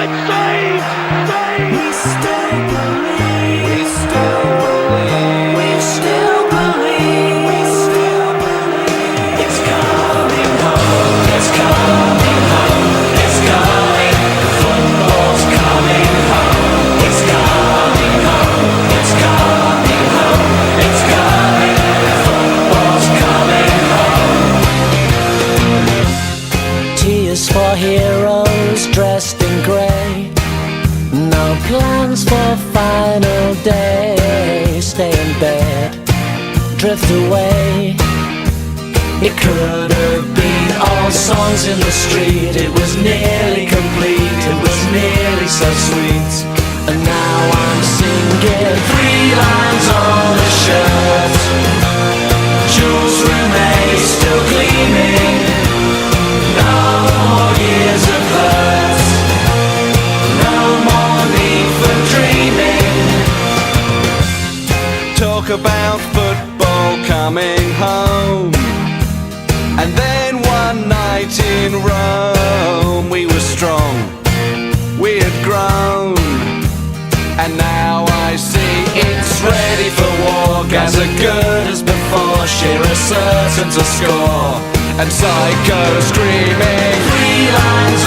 it's saved! Saved! We still believe. We still believe. We still believe. We still believe. It's coming home. It's coming home. It's coming. Football's coming home. It's coming home. It's coming home. It's coming. Football's coming home. Tears for heroes dressed in grey. No plans for final day. Stay in bed, drift away. It could have been all songs in the street. It was nearly complete. It was nearly so sweet. And now I'm singing 3 lines on a shirt. Jules Rimet still gleaming. No more years of hurt. No more need for dreaming. Talk about football coming home. And then one night in Rome, we were strong, we had grown. And now I see it's ready for war. Gaza good as before, Shearer certain to score. And Psycho screaming 3 lines